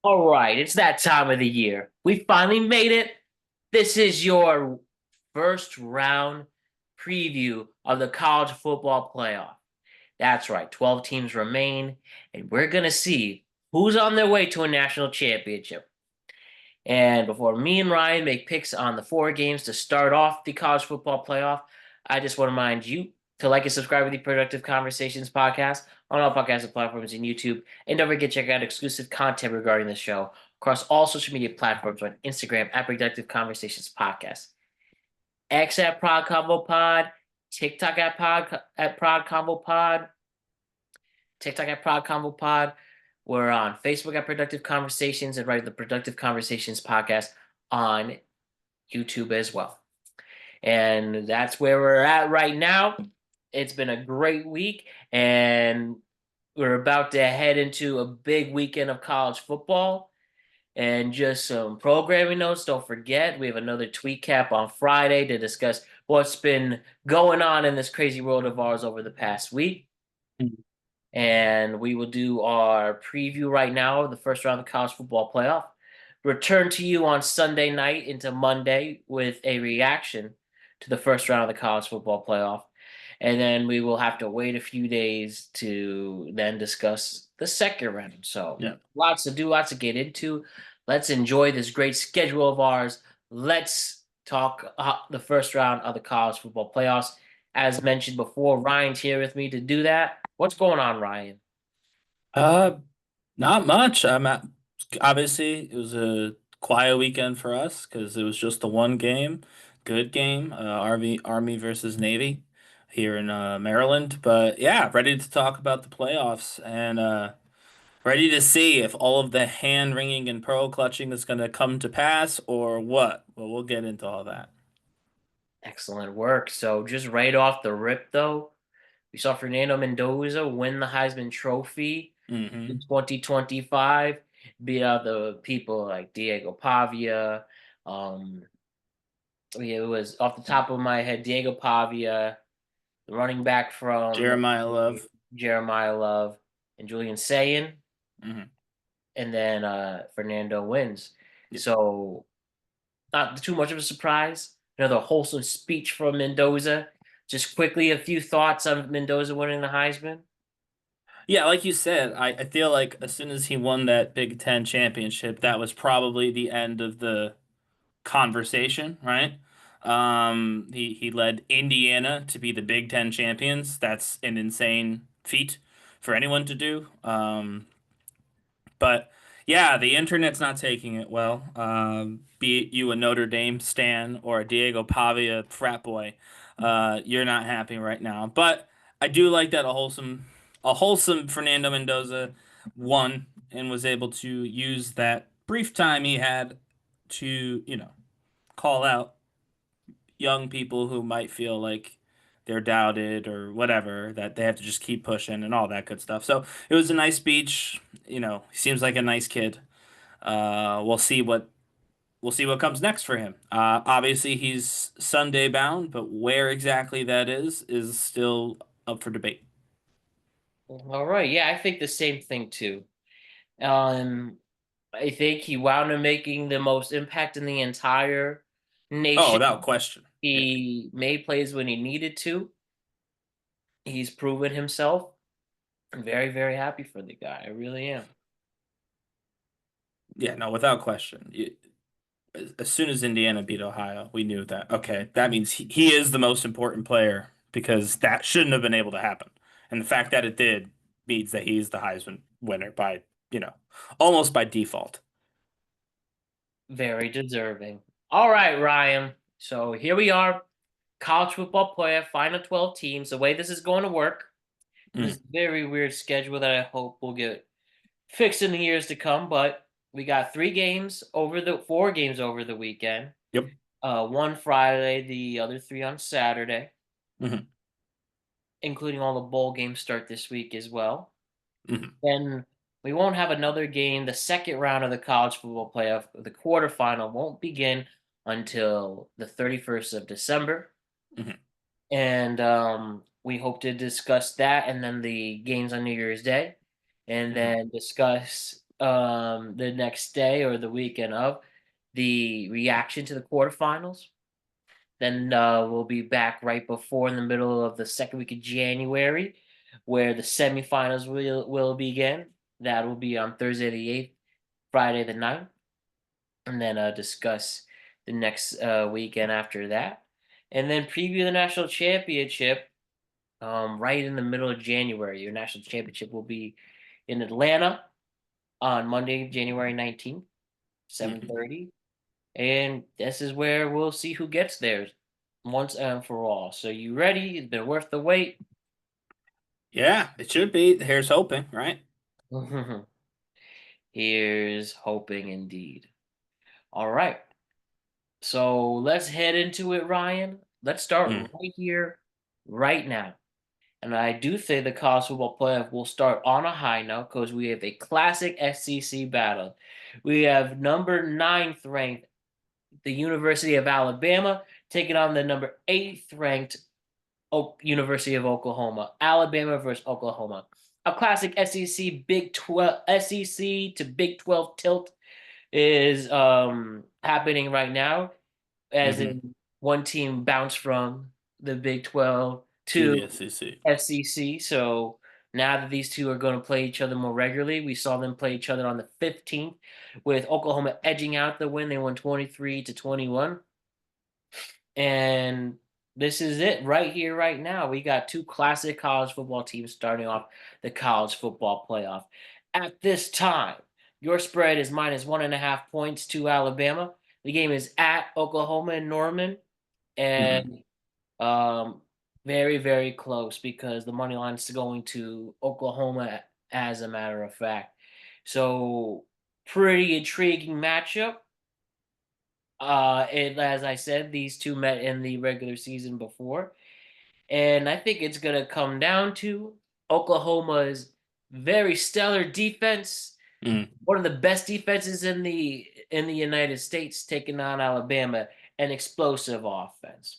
All right, it's that time of the year. We finally made it. This is your first round preview of the college football playoff. That's right, 12 teams remain, and we're going to see who's on their way to a national championship. And before me and Ryan make picks on the four games to start off the college football playoff, I just want to remind you to like and subscribe to the Productive Conversations podcast on all podcast platforms and YouTube. And don't forget to check out exclusive content regarding the show across all social media platforms on Instagram at Productive Conversations Podcast, X at Prod Combo Pod, TikTok at Prod Combo Pod, TikTok at Prod Combo Pod. We're on Facebook at Productive Conversations and write the Productive Conversations podcast on YouTube as well. And that's where we're at right now. It's been a great week, and we're about to head into a big weekend of college football. And just some programming notes. Don't forget, we have another tweet cap on Friday to discuss what's been going on in this crazy world of ours over the past week. And we will do our preview right now of the first round of the college football playoff. Return to you on Sunday night into Monday with a reaction to the first round of the college football playoff. And then we will have to wait a few days to then discuss the second round. So Yeah. lots to do, lots to get into. Let's enjoy this great schedule of ours. Let's talk the first round of the college football playoffs. As mentioned before, Ryan's here with me to do that. What's going on, Ryan? Uh, Not much. Obviously it was a quiet weekend for us because it was just the one game, good game, Army versus Navy here in Maryland. But yeah, ready to talk about the playoffs and ready to see if all of the hand wringing and pearl clutching is going to come to pass or what. Well, we'll get into all that. Excellent work. So just right off the rip, though, we saw Fernando Mendoza win the Heisman Trophy in Hmm. 2025, beat out the people like Diego Pavia. Um, it was off the top of my head, Diego Pavia, the running back from Jeremiah Love. Jeremiah Love, and Julian Sayin, Hmm. and then Fernando wins. So not too much of a surprise. Another wholesome speech from Mendoza. Just quickly, a few thoughts on Mendoza winning the Heisman. Yeah, like you said, I feel like as soon as he won that Big Ten championship, that was probably the end of the conversation, right? He led Indiana to be the Big Ten champions. That's an insane feat for anyone to do. But yeah, the internet's not taking it well. Be it you a Notre Dame stan or a Diego Pavia frat boy, you're not happy right now. But I do like that a wholesome Fernando Mendoza won and was able to use that brief time he had to, call out young people who might feel like they're doubted or whatever, that they have to just keep pushing and all that good stuff. So it was a nice speech. He seems like a nice kid. We'll see what comes next for him. Obviously he's Sunday bound, but where exactly that is still up for debate. All right. Yeah, I think the same thing too. Um, I think he wound up making the most impact in the entire Oh, nation. without question. Yeah. He made plays when he needed to. He's proven himself. I'm very, very happy for the guy. I really am. Yeah, no, without question. As soon as Indiana beat Ohio, we knew that, okay, that means he is the most important player because that shouldn't have been able to happen. And the fact that it did means that he's the Heisman winner by, you know, almost by default. Very deserving. All right, Ryan. So here we are. College football player, final 12 teams. The way this is going to work, this Mm. very weird schedule that I hope will get fixed in the years to come. But we got 4 games over the weekend. Yep. One Friday, the other three on Saturday, Hmm. including all the bowl games start this week as well. Hmm. Then we won't have another game. The second round of the college football playoff, the quarterfinal, won't begin until the 31st of December. Hmm. And we hope to discuss that and then the games on New Year's Day, and Hmm. then discuss the next day or the weekend of the reaction to the quarterfinals. Then we'll be back right before in the middle of the second week of January, where the semifinals will begin. That will be on Thursday the 8th, Friday the 9th, and then discuss the next weekend after that. And then preview the national championship right in the middle of January. Your national championship will be in Atlanta on Monday, January 19th, Mhm. 7:30. And this is where we'll see who gets there once and for all. So you ready? It's been worth the wait. Yeah, it should be. Here's hoping, right? Here's hoping indeed. All right. So let's head into it, Ryan. Let's start Mm. right here, right now. And I do think the college football playoff will start on a high note because we have a classic SEC battle. We have number ninth ranked, the University of Alabama, taking on the number eighth ranked University of Oklahoma. Alabama versus Oklahoma. A classic SEC Big 12 SEC to Big 12 tilt is happening right now, as Hmm. in one team bounced from the Big 12 To to the SEC. SEC. So now that these two are going to play each other more regularly, we saw them play each other on the 15th with Oklahoma edging out the win. They won 23-21. And this is it right here, right now. We got two classic college football teams starting off the college football playoff. At this time, your spread is -1.5 points to Alabama. The game is at Oklahoma and Norman, Hmm. and very, very close because the money line is going to Oklahoma, as a matter of fact. So, pretty intriguing matchup. And as I said, these two met in the regular season before, and I think it's gonna come down to Oklahoma's very stellar defense, Mm. one of the best defenses in the United States, taking on Alabama, an explosive offense.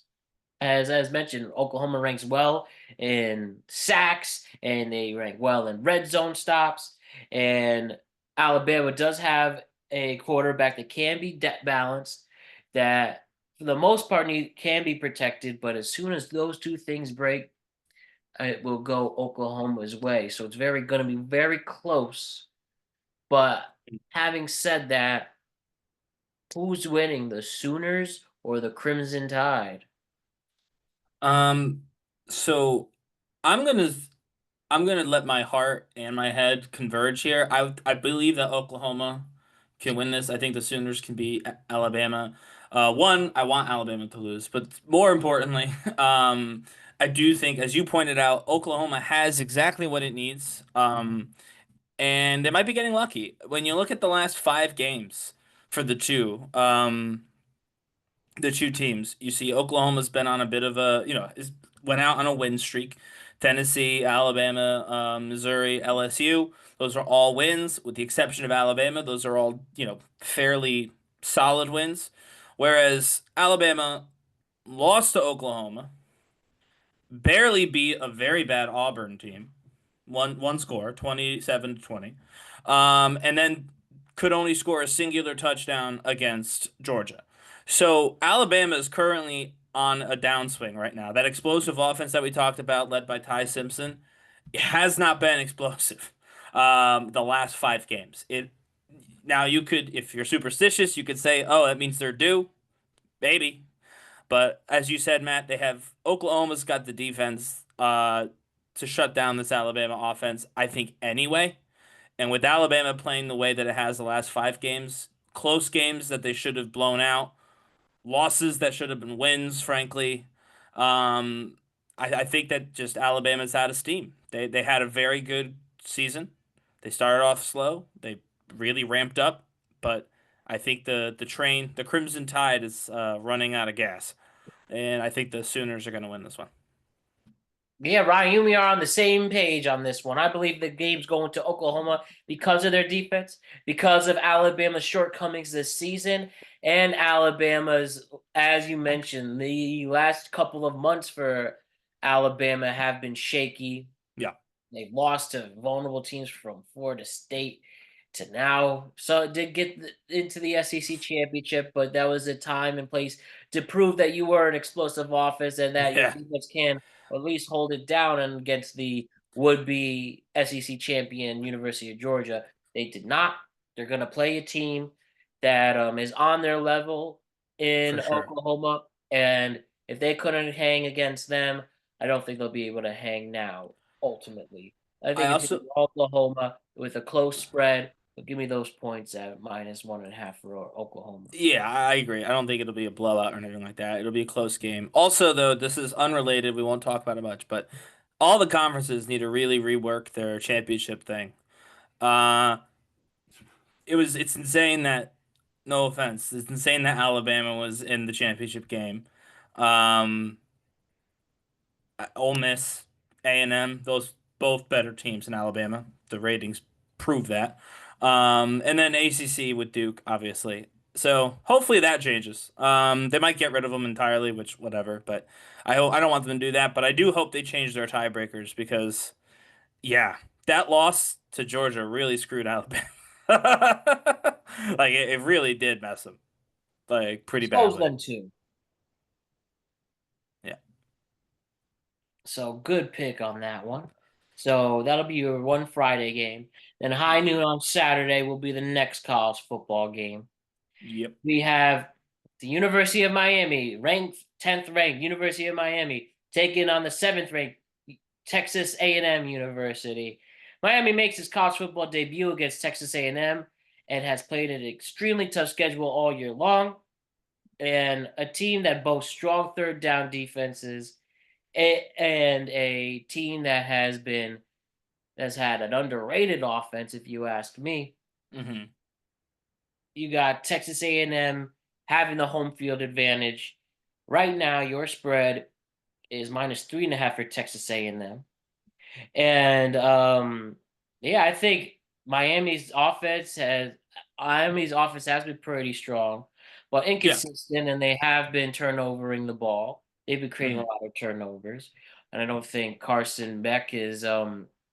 As mentioned, Oklahoma ranks well in sacks and they rank well in red zone stops. And Alabama does have a quarterback that can be balanced, that for the most part can be protected. But as soon as those two things break, it will go Oklahoma's way. So it's very going to be very close. But having said that, who's winning, the Sooners or the Crimson Tide? Um, so I'm gonna I'm gonna let my heart and my head converge here. I believe that Oklahoma can win this. I think the Sooners can beat Alabama. One, I want Alabama to lose, but more importantly, I do think, as you pointed out, Oklahoma has exactly what it needs. And they might be getting lucky. When you look at the last 5 games for the two teams. You see Oklahoma's been on a bit of a, went out on a win streak. Tennessee, Alabama, Missouri, LSU, those are all wins, with the exception of Alabama. Those are all, fairly solid wins. Whereas Alabama lost to Oklahoma, barely beat a very bad Auburn team, one score, 27-20. And then could only score a singular touchdown against Georgia. So Alabama is currently on a downswing right now. That explosive offense that we talked about, led by Ty Simpson, it has not been explosive the last 5 games. It now you could, if you're superstitious, you could say, oh, that means they're due. Maybe. But as you said, Matt, they have Oklahoma's got the defense to shut down this Alabama offense, I think, anyway. And with Alabama playing the way that it has the last 5 games, close games that they should have blown out, losses that should have been wins, frankly, I think that just Alabama's out of steam. They had a very good season. They started off slow. They really ramped up, but I think the train, the Crimson Tide, is running out of gas, and I think the Sooners are going to win this one. Yeah, Ryan, you and me are on the same page on this one. I believe the game's going to Oklahoma because of their defense, because of Alabama's shortcomings this season, and Alabama's, as you mentioned, the last couple of months for Alabama have been shaky. Yeah. They've lost to vulnerable teams from Florida State. to now. So it did get into the SEC championship, but that was a time and place to prove that you were an explosive offense and that your Yeah, defense can at least hold it down and against the would-be SEC champion University of Georgia. They did not. They're going to play a team that is on their level in for sure. Oklahoma, and if they couldn't hang against them, I don't think they'll be able to hang now. Ultimately, I I think it's gonna also be Oklahoma with a close spread. But give me those points at -1.5 for Oklahoma. Yeah, I agree. I don't think it'll be a blowout or anything like that. It'll be a close game. Also, though, this is unrelated. We won't talk about it much, but all the conferences need to really rework their championship thing. Uh, it's insane that, no offense, it's insane that Alabama was in the championship game. Um, Ole Miss, A&M, those both better teams in Alabama. The ratings prove that. And then ACC with Duke, obviously. So hopefully that changes. They might get rid of them entirely, which whatever. But I don't want them to do that. But I do hope they change their tiebreakers because yeah, that loss to Georgia really screwed Alabama. Like it really did mess them like pretty Expose badly. them too. Yeah. So good pick on that one. So that'll be your one Friday game. Then high noon on Saturday will be the next college football game. Yep. We have the University of Miami, ranked 10th ranked University of Miami, taking on the 7th ranked Texas A&M University. Miami makes its college football debut against Texas A&M and has played an extremely tough schedule all year long. And a team that boasts strong third down defenses and a team that has had an underrated offense, if you ask me. Hmm. You got Texas A&M having the home field advantage. Right now, your spread is -3.5 for Texas A&M. And yeah, I think Miami's offense has Miami's offense has been pretty strong, but Yeah. inconsistent, and they have been turnovering the ball. They've been creating a Hmm. lot of turnovers, and I don't think Carson Beck is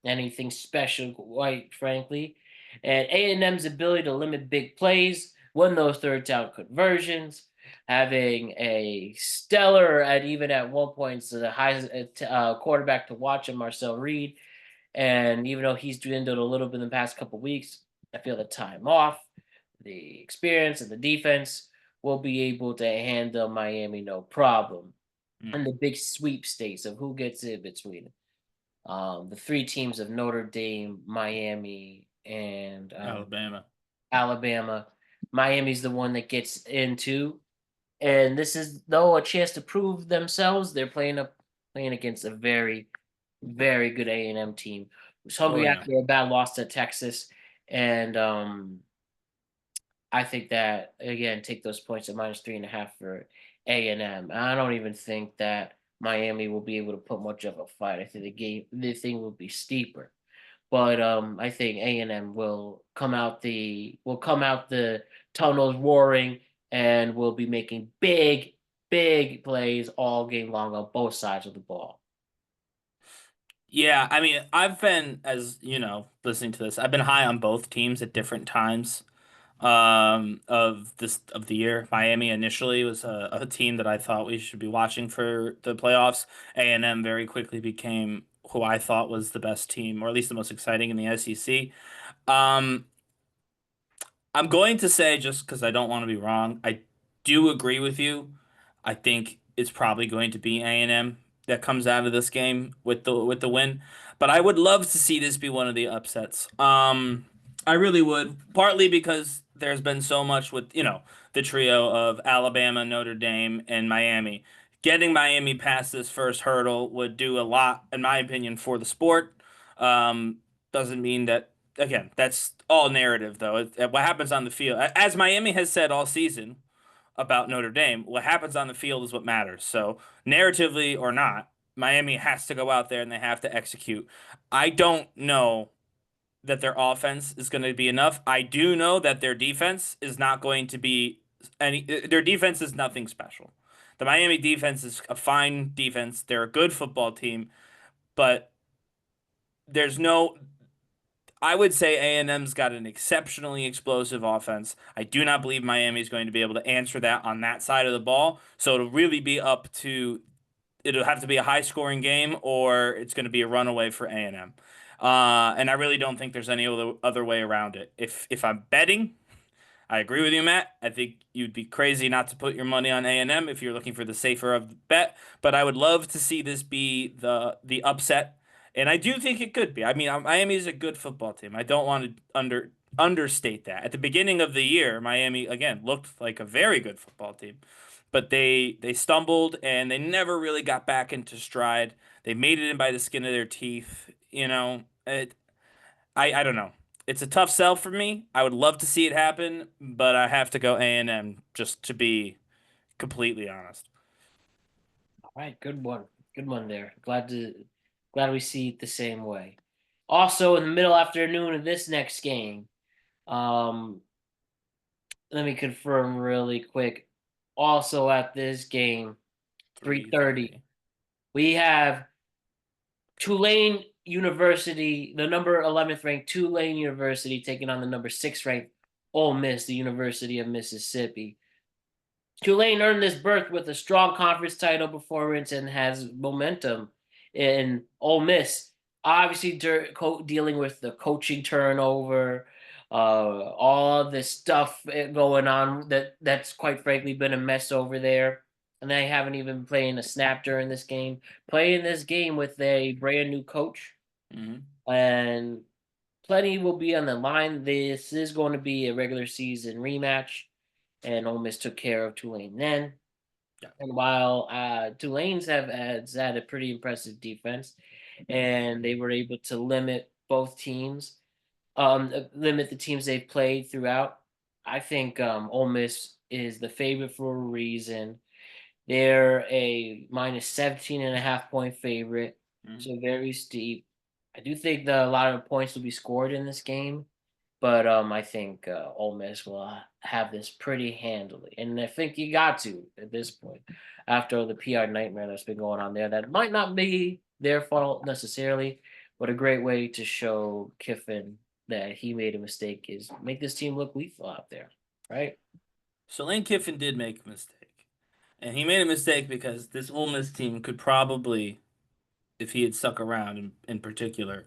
anything special, quite frankly. And A&M's ability to limit big plays, win those third down conversions, having a stellar at even at one point the highest quarterback to watch him, Marcel Reed. And even though he's dwindled a little bit in the past couple weeks, I feel the time off, the experience, and the defense will be able to handle Miami no problem. And the big sweepstakes of who gets in between the three teams of Notre Dame, Miami, and Alabama. Alabama. Miami's the one that gets into, and this is though a chance to prove themselves. They're playing against a very, very good A&M team who's Oh hungry yeah. after a bad loss to Texas, and I think that again take those points at -3.5 for A&M. I don't even think that Miami will be able to put much of a fight. I think the thing will be steeper. But I think A&M will come out the tunnels roaring and will be making big, big plays all game long on both sides of the ball. Yeah, I mean, I've been, as you know, listening to this, I've been high on both teams at different times of the year. Miami initially was a team that I thought we should be watching for the playoffs. A&M very quickly became who I thought was the best team, or at least the most exciting in the SEC. Um, I'm going to say, just because I don't want to be wrong, I do agree with you. I think it's probably going to be A&M that comes out of this game with the win. But I would love to see this be one of the upsets. I really would, partly because there's been so much with, the trio of Alabama, Notre Dame, and Miami. Getting Miami past this first hurdle would do a lot, in my opinion, for the sport. Doesn't mean that, again, that's all narrative, though. What happens on the field, as Miami has said all season about Notre Dame, what happens on the field is what matters. So, narratively or not, Miami has to go out there and they have to execute. I don't know that their offense is going to be enough. I do know that their defense is not going to be any. Their defense is nothing special. The Miami defense is a fine defense. They're a good football team, but there's no I would say A&M's got an exceptionally explosive offense. I do not believe Miami is going to be able to answer that on that side of the ball. So it'll have to be a high scoring game or it's going to be a runaway for A&M. And I really don't think there's any other way around it. If I'm betting, I agree with you, Matt. I think you'd be crazy not to put your money on A&M if you're looking for the safer of the bet. But I would love to see this be the upset, and I do think it could be. I mean, Miami is a good football team. I don't want to understate that. At the beginning of the year, Miami again looked like a very good football team, but they stumbled and they never really got back into stride. They made it in by the skin of their teeth. I don't know. It's a tough sell for me. I would love to see it happen, but I have to go A&M just to be completely honest. All right, good one there. Glad we see it the same way. Also, in the middle afternoon of this next game, um, let me confirm really quick. Also at this game, 3:30, 3:30. we have Tulane University, the number 11th ranked Tulane University taking on the number 6th ranked Ole Miss, the University of Mississippi. Tulane earned this berth with a strong conference title performance and has momentum. In Ole Miss, obviously dealing with the coaching turnover, all this stuff going on that's quite frankly been a mess over there, and they haven't even playing a snap during this game. Playing this game with a brand new coach, Hmm. and plenty will be on the line. This is going to be a regular season rematch, and Ole Miss took care of Tulane then. Yeah. And while Tulane's has had a pretty impressive defense, and they were able to limit both teams, limit the teams they've played throughout. I think Ole Miss is the favorite for a reason. They're a minus 17.5 point favorite, Hmm. so very steep. I do think that a lot of points will be scored in this game, but I think Ole Miss will have this pretty handily, and I think you got to at this point after the PR nightmare that's been going on there. That might not be their fault necessarily, but a great way to show Kiffin that he made a mistake is make this team look lethal out there, right? So Lane Kiffin did make a mistake. And he made a mistake because this Ole Miss team could probably, if he had stuck around in particular,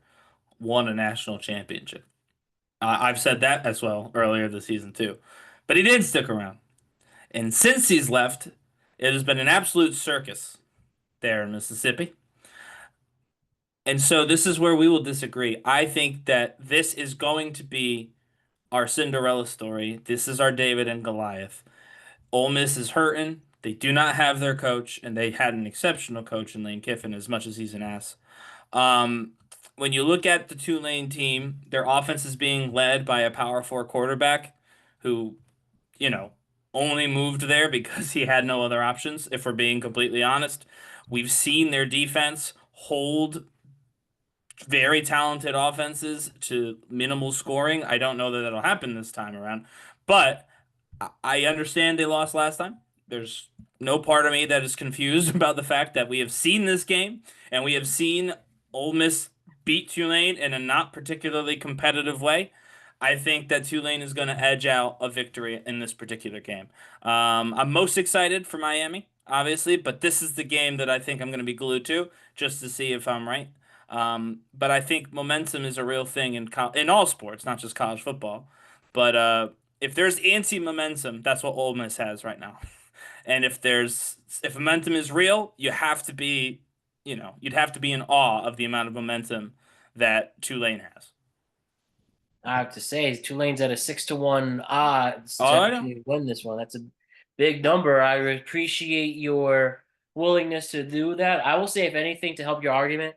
won a national championship. I've said that as well earlier this season too. But he did stick around. And since he's left, it has been an absolute circus there in Mississippi. And so this is where we will disagree. I think that this is going to be our Cinderella story. This is our David and Goliath. Ole Miss is hurting. They do not have their coach, and they had an exceptional coach in Lane Kiffin, as much as he's an ass. Um, when you look at the Tulane team, their offense is being led by a power four quarterback who, you know, only moved there because he had no other options, if we're being completely honest. We've seen their defense hold very talented offenses to minimal scoring. I don't know that that'll happen this time around, but I understand they lost last time. There's no part of me that is confused about the fact that we have seen this game and we have seen Ole Miss beat Tulane in a not particularly competitive way. I think that Tulane is going to edge out a victory in this particular game. I'm most excited for Miami, obviously, but this is the game that I think I'm going to be glued to just to see if I'm right. But I think momentum is a real thing in all sports, not just college football. But if there's anti-momentum, that's what Ole Miss has right now. And if momentum is real, you'd have to be in awe of the amount of momentum that Tulane has. I have to say, Tulane's at a 6-1 odds Oh, to I know. actually win this one. That's a big number. I appreciate your willingness to do that. I will say, if anything, to help your argument,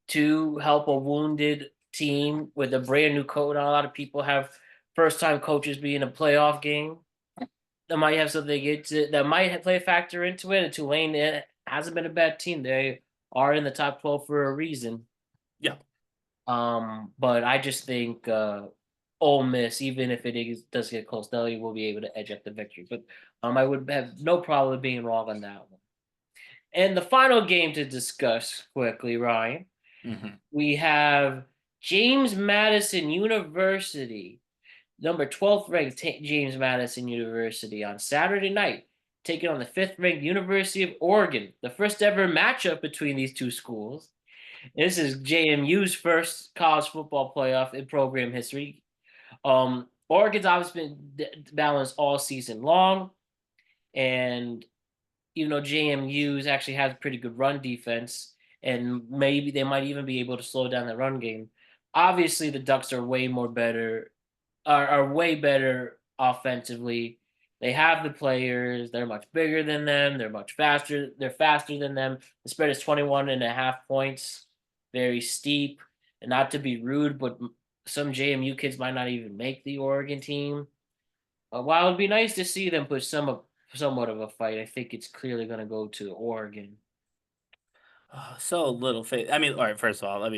to help a wounded team with a brand new coach. Not a lot of people have first time coaches be in a playoff game. That might have something that might play a factor into it. And Tulane hasn't been a bad team. They are in the top 12 for a reason. Yeah. But I just think Ole Miss, even if does get close, they will be able to edge up the victory. But I would have no problem being wrong on that one. And the final game to discuss quickly, Ryan, Hmm. we have James Madison University, number 12th ranked James Madison University on Saturday night, taking on the 5th ranked University of Oregon. The first ever matchup between these two schools. This is JMU's first college football playoff in program history. Oregon's obviously been balanced all season long, and JMU's actually has a pretty good run defense, and maybe they might even be able to slow down the run game. Obviously, the Ducks are way better offensively. They have the players. They're much bigger than them. They're much faster. They're faster than them. The spread is 21.5 points. Very steep. And not to be rude, but some JMU kids might not even make the Oregon team. While it'd be nice to see them put somewhat of a fight, I think it's clearly going to go to Oregon. Oh, so little faith. I mean, all right. First of all, let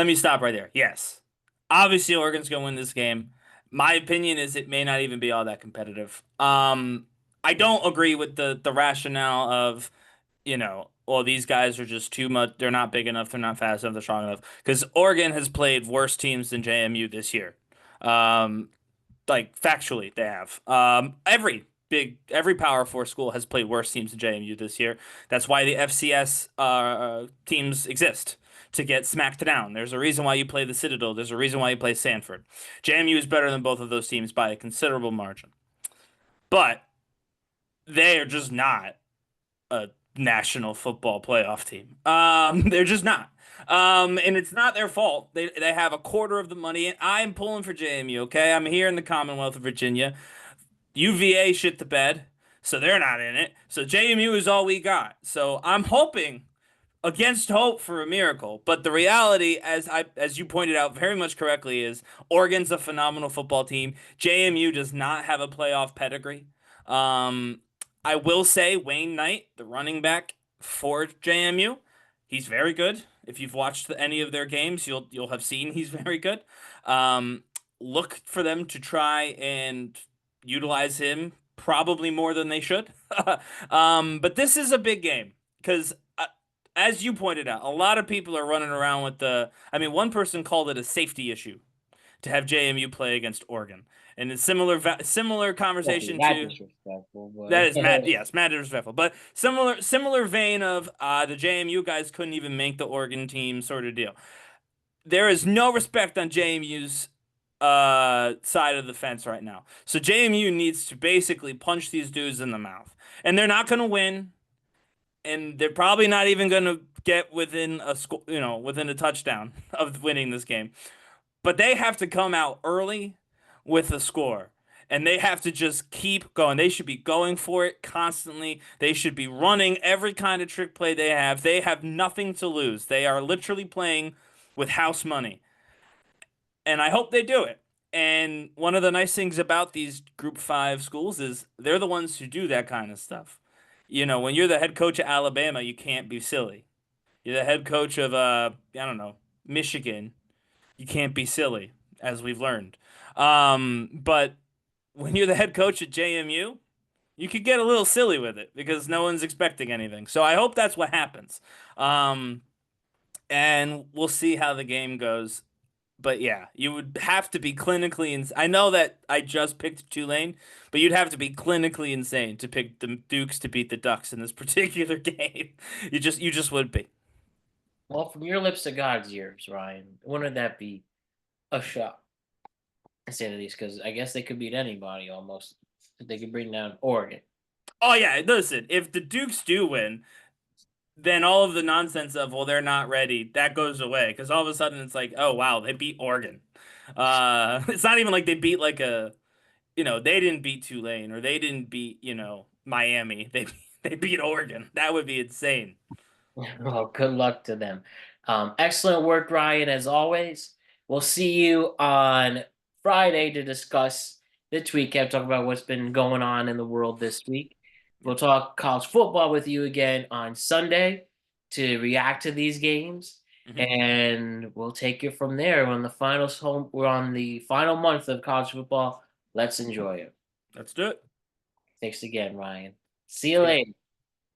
me stop right there. Yes, obviously Oregon's gonna win this game. My opinion is it may not even be all that competitive. I don't agree with the rationale of well, these guys are just too much. They're not big enough. They're not fast enough. They're strong enough. Because Oregon has played worse teams than JMU this year. Um, like factually, they have. Every Power Four school has played worse teams than JMU this year. That's why the FCS teams exist to get smacked down. There's a reason why you play the Citadel. There's a reason why you play Sanford. JMU is better than both of those teams by a considerable margin, but they are just not a national football playoff team. They're just not. And it's not their fault. They have a quarter of the money, and I'm pulling for JMU. Okay, I'm here in the Commonwealth of Virginia. UVA shit the bed, so they're not in it. So JMU is all we got. So I'm hoping against hope for a miracle. But the reality, as you pointed out very much correctly, is Oregon's a phenomenal football team. JMU does not have a playoff pedigree. Um, I will say Wayne Knight, the running back for JMU, he's very good. If you've watched any of their games, you'll have seen he's very good. Um, Look for them to try and utilize him probably more than they should. But this is a big game because as you pointed out, a lot of people are running around with I mean, one person called it a safety issue to have JMU play against Oregon, and it's similar Wasn't conversation that to disrespectful, that is but mad. Yes, mad disrespectful, but similar vein of the JMU guys couldn't even make the Oregon team sort of deal. There is no respect on JMU's side of the fence right now. So JMU needs to basically punch these dudes in the mouth, and they're not going to win, and they're probably not even going to get within within a touchdown of winning this game. But they have to come out early with a score. And they have to just keep going. They should be going for it constantly. They should be running every kind of trick play they have. They have nothing to lose. They are literally playing with house money. And I hope they do it. And one of the nice things about these Group 5 schools is they're the ones who do that kind of stuff. When you're the head coach of Alabama, you can't be silly. You're the head coach of I don't know, Michigan. You can't be silly, as we've learned. But when you're the head coach at JMU, you could get a little silly with it because no one's expecting anything. So I hope that's what happens. Um, and we'll see how the game goes. But yeah, you would have to be clinically I know that I just picked Tulane, but you'd have to be clinically insane to pick the Dukes to beat the Ducks in this particular game. You just would be. well, from your lips to God's ears, Ryan, wouldn't that be a shock? To say the least, because I guess they could beat anybody almost. They could bring down Oregon. Oh yeah, listen, if the Dukes do win, then all of the nonsense of well they're not ready that goes away because all of a sudden it's like oh wow they beat Oregon. It's not even like they beat like they didn't beat Tulane or they didn't beat Miami. They beat Oregon. That would be insane. Well, good luck to them. Excellent work, Ryan, as always. We'll see you on Friday to discuss the tweet cap, talk about what's been going on in the world this week. We'll talk college football with you again on Sunday to react to these games. Hmm. And we'll take it from there. We're on the final month of college football. Let's enjoy it. Let's do it. Thanks again, Ryan. See you See ya. later.